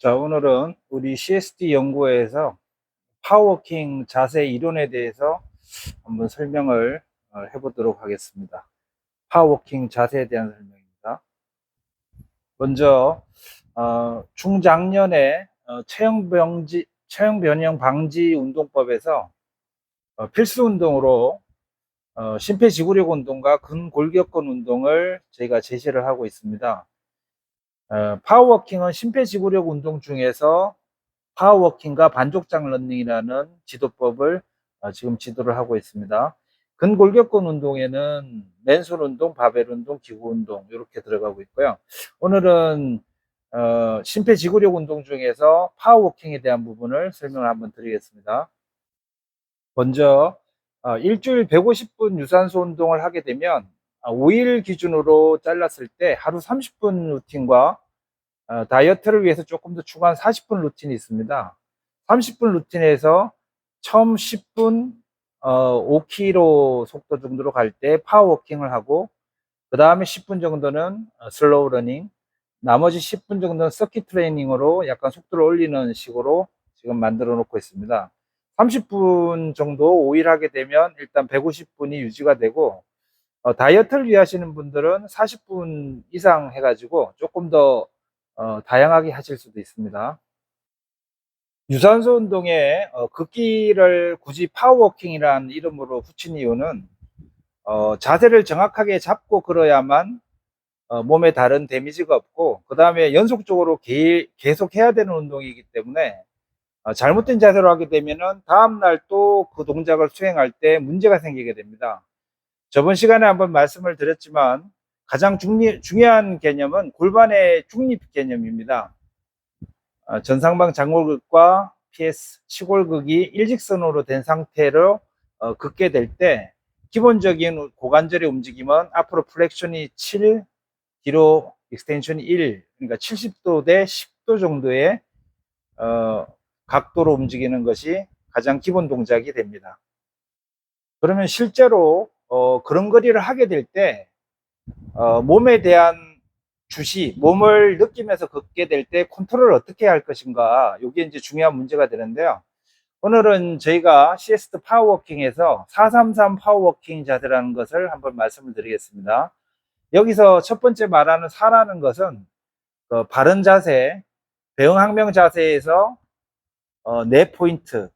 자, 오늘은 우리 CSD 연구회에서 파워워킹 자세 이론에 대해서 한번 설명을 해보도록 하겠습니다. 파워워킹 자세에 대한 설명입니다. 먼저 중장년에 체형 변형 방지 운동법에서 필수 운동으로 심폐지구력 운동과 근골격근 운동을 저희가 제시를 하고 있습니다. 파워워킹은 심폐지구력 운동 중에서 파워워킹과 반족장 러닝이라는 지도법을 지금 지도를 하고 있습니다. 근골격근 운동에는 맨손 운동, 바벨 운동, 기구 운동 이렇게 들어가고 있고요. 오늘은 심폐지구력 운동 중에서 파워워킹에 대한 부분을 설명을 한번 드리겠습니다. 먼저 일주일 150분 유산소 운동을 하게 되면 5일 기준으로 잘랐을 때 하루 30분 루틴과 다이어트를 위해서 조금 더 추가한 40분 루틴이 있습니다. 30분 루틴에서 처음 10분 5km 속도 정도로 갈 때 파워워킹을 하고, 그 다음에 10분 정도는 슬로우 러닝, 나머지 10분 정도는 서킷 트레이닝으로 약간 속도를 올리는 식으로 지금 만들어 놓고 있습니다. 30분 정도 5일 하게 되면 일단 150분이 유지가 되고, 다이어트를 위하시는 분들은 40분 이상 해가지고 조금 더 다양하게 하실 수도 있습니다. 유산소 운동에 걷기를 굳이 파워워킹이라는 이름으로 붙인 이유는 자세를 정확하게 잡고 걸어야만 몸에 다른 데미지가 없고, 그 다음에 연속적으로 계속 해야 되는 운동이기 때문에 잘못된 자세로 하게 되면은 다음날 또 그 동작을 수행할 때 문제가 생기게 됩니다. 저번 시간에 한번 말씀을 드렸지만 가장 중요한 개념은 골반의 중립 개념입니다. 전상방 장골극과 PS 치골극이 일직선으로 된 상태로 긋게 될 때 기본적인 고관절의 움직임은 앞으로 플렉션이 7, 뒤로 익스텐션이 1, 그러니까 70도 대 10도 정도의 각도로 움직이는 것이 가장 기본 동작이 됩니다. 그러면 실제로 걸음걸이를 하게 될 때 몸에 대한 주시, 몸을 느끼면서 걷게 될 때 컨트롤을 어떻게 할 것인가, 이게 이제 중요한 문제가 되는데요. 오늘은 저희가 CS 파워워킹에서 433 파워워킹 자세라는 것을 한번 말씀을 드리겠습니다. 여기서 첫 번째 말하는 4라는 것은 바른 자세, 배응항명 자세에서 4포인트,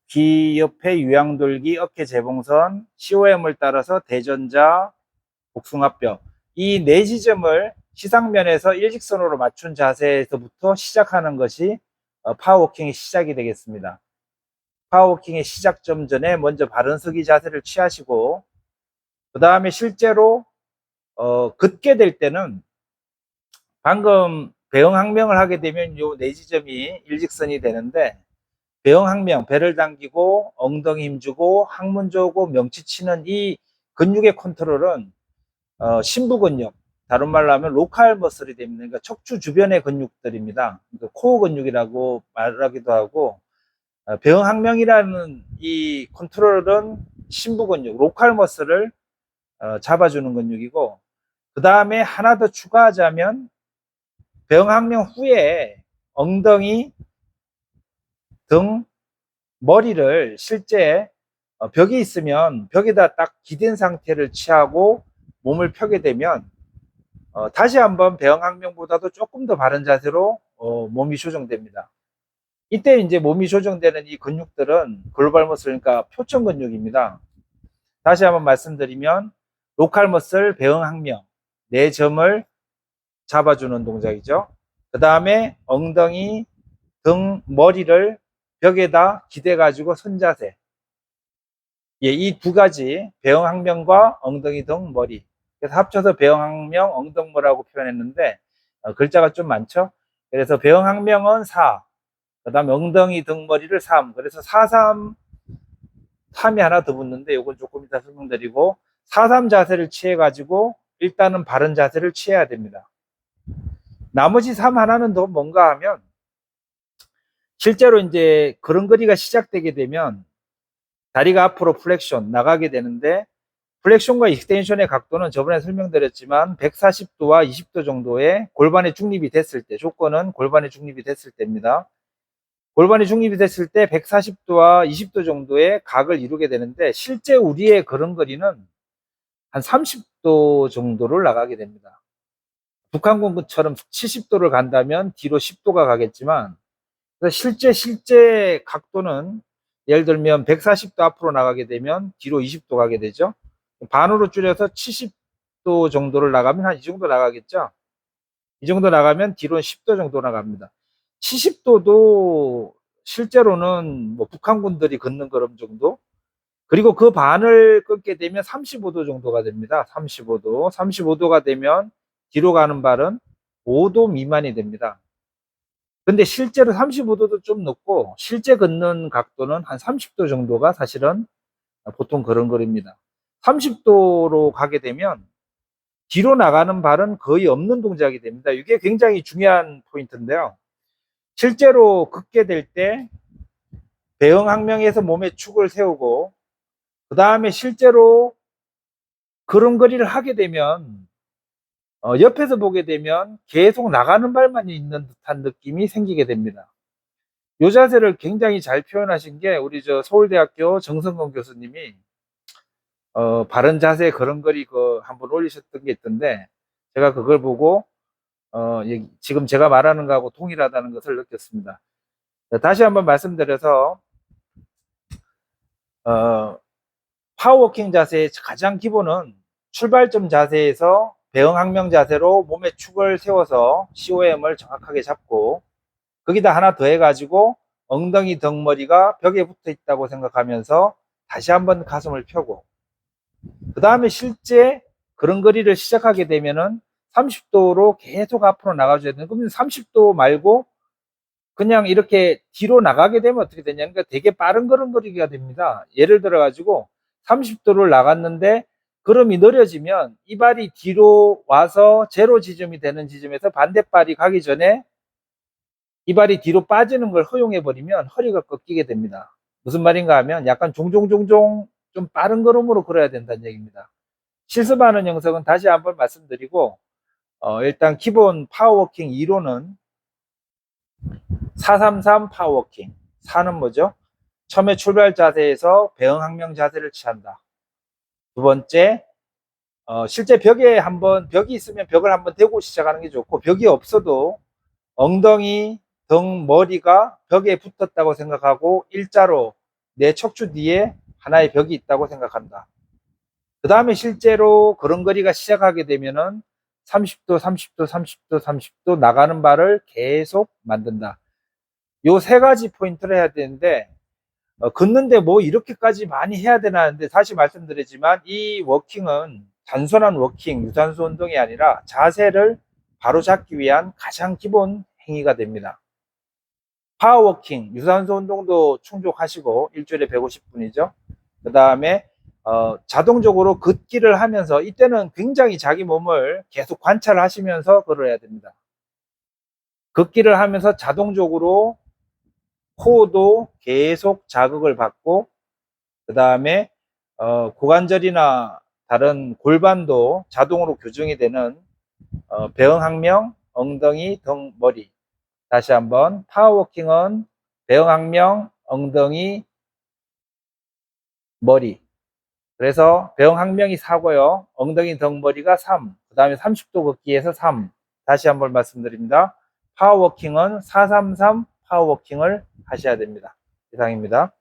귀 옆에 유양돌기, 어깨 재봉선, COM을 따라서 대전자, 복숭아뼈, 이 4지점을 시상면에서 일직선으로 맞춘 자세에서부터 시작하는 것이 파워워킹의 시작이 되겠습니다. 파워워킹의 시작점 전에 먼저 바른 서기 자세를 취하시고, 그 다음에 실제로 걷게 될 때는 방금 배응항명을 하게 되면 요 4지점이 일직선이 되는데, 배응항명, 배를 당기고 엉덩이 힘주고 항문 조고 명치 치는 이 근육의 컨트롤은 심부 근육, 다른 말로 하면 로컬 머슬이 됩니다. 그러니까 척추 주변의 근육들입니다. 그러니까 코어 근육이라고 말하기도 하고, 배응항명이라는 이 컨트롤은 심부 근육, 로컬 머슬을 잡아주는 근육이고, 그 다음에 하나 더 추가하자면 배응항명 후에 엉덩이, 등, 머리를 실제 벽에 있으면 벽에다 딱 기댄 상태를 취하고 몸을 펴게 되면 다시 한번 배응항명보다도 조금 더 바른 자세로 몸이 조정됩니다. 이때 이제 몸이 조정되는 이 근육들은 글로벌 머슬, 그러니까 표천 근육입니다. 다시 한번 말씀드리면 로컬 머슬, 배응항명 4점을 잡아주는 동작이죠. 그 다음에 엉덩이, 등, 머리를 벽에다 기대 가지고 선자세, 예, 이 두 가지 배응항명과 엉덩이, 등, 머리, 그래서 합쳐서 배응항명, 엉덩머라고 표현했는데 글자가 좀 많죠. 그래서 배응항명은 4, 그 다음에 엉덩이, 등, 머리를 3, 그래서 4, 3, 3이 하나 더 붙는데 이건 조금 이따 설명드리고, 4, 3 자세를 취해 가지고 일단은 바른 자세를 취해야 됩니다. 나머지 3 하나는 더 뭔가 하면, 실제로 이제 걸음걸이가 시작되게 되면 다리가 앞으로 플렉션 나가게 되는데, 플렉션과 익스텐션의 각도는 저번에 설명드렸지만 140도와 20도 정도의 골반의 중립이 됐을 때, 조건은 골반의 중립이 됐을 때입니다. 골반이 중립이 됐을 때 140도와 20도 정도의 각을 이루게 되는데, 실제 우리의 걸음걸이는 한 30도 정도를 나가게 됩니다. 북한군처럼 70도를 간다면 뒤로 10도가 가겠지만, 실제 각도는 예를 들면 140도 앞으로 나가게 되면 뒤로 20도 가게 되죠. 반으로 줄여서 70도 정도를 나가면 한 이 정도 나가겠죠. 이 정도 나가면 뒤로 10도 정도 나갑니다. 70도도 실제로는 뭐 북한군들이 걷는 걸음 정도, 그리고 그 반을 끊게 되면 35도 정도가 됩니다. 35도가 되면 뒤로 가는 발은 5도 미만이 됩니다. 근데 실제로 35도도 좀 높고, 실제 걷는 각도는 한 30도 정도가 사실은 보통 걸음걸이입니다. 30도로 가게 되면 뒤로 나가는 발은 거의 없는 동작이 됩니다. 이게 굉장히 중요한 포인트인데요. 실제로 걷게 될 때 배영항명에서 몸에 축을 세우고, 그 다음에 실제로 걸음걸이를 하게 되면 옆에서 보게 되면 계속 나가는 발만 있는 듯한 느낌이 생기게 됩니다. 이 자세를 굉장히 잘 표현하신 게 우리 서울대학교 정성건 교수님이 바른 자세 걸음걸이 한번 올리셨던 게 있던데, 제가 그걸 보고 지금 제가 말하는 거하고 동일하다는 것을 느꼈습니다. 다시 한번 말씀드려서 파워워킹 자세의 가장 기본은 출발점 자세에서 배영항명 자세로 몸에 축을 세워서 COM을 정확하게 잡고, 거기다 하나 더 해가지고 엉덩이 덩머리가 벽에 붙어 있다고 생각하면서 다시 한번 가슴을 펴고, 그 다음에 실제 걸음걸이를 시작하게 되면은 30도로 계속 앞으로 나가줘야 되는, 그러면 30도 말고 그냥 이렇게 뒤로 나가게 되면 어떻게 되냐면, 그러니까 되게 빠른 걸음걸이가 됩니다. 예를 들어 가지고 30도를 나갔는데 걸음이 느려지면 이 발이 뒤로 와서 제로 지점이 되는 지점에서 반대발이 가기 전에 이 발이 뒤로 빠지는 걸 허용해 버리면 허리가 꺾이게 됩니다. 무슨 말인가 하면 약간 종종 좀 빠른 걸음으로 걸어야 된다는 얘기입니다. 실습하는 영상은 다시 한번 말씀드리고, 일단 기본 파워워킹 이론은 433 파워워킹. 4는 뭐죠? 처음에 출발 자세에서 배영항명 자세를 취한다. 두 번째, 실제 벽이 있으면 벽을 한번 대고 시작하는 게 좋고, 벽이 없어도 엉덩이, 등, 머리가 벽에 붙었다고 생각하고 일자로 내 척추 뒤에 하나의 벽이 있다고 생각한다. 그 다음에 실제로 걸음걸이가 시작하게 되면은 30도, 30도, 30도, 30도 나가는 발을 계속 만든다. 요 세 가지 포인트를 해야 되는데, 걷는데 뭐 이렇게까지 많이 해야 되나 하는데, 다시 말씀드리지만 이 워킹은 단순한 워킹, 유산소 운동이 아니라 자세를 바로 잡기 위한 가장 기본 행위가 됩니다. 파워워킹, 유산소 운동도 충족하시고 일주일에 150분이죠. 그 다음에 자동적으로 걷기를 하면서, 이때는 굉장히 자기 몸을 계속 관찰하시면서 걸어야 됩니다. 걷기를 하면서 자동적으로 코도 계속 자극을 받고, 그 다음에 고관절이나 다른 골반도 자동으로 교정이 되는 배영항명, 엉덩이, 등, 머리. 다시 한번, 파워워킹은 배영항명, 엉덩이, 머리. 그래서 배영항명이 4고요, 엉덩이, 등, 머리가 3, 그 다음에 30도 걷기에서 3. 다시 한번 말씀드립니다. 파워워킹은 433 파워워킹을 하셔야 됩니다. 이상입니다.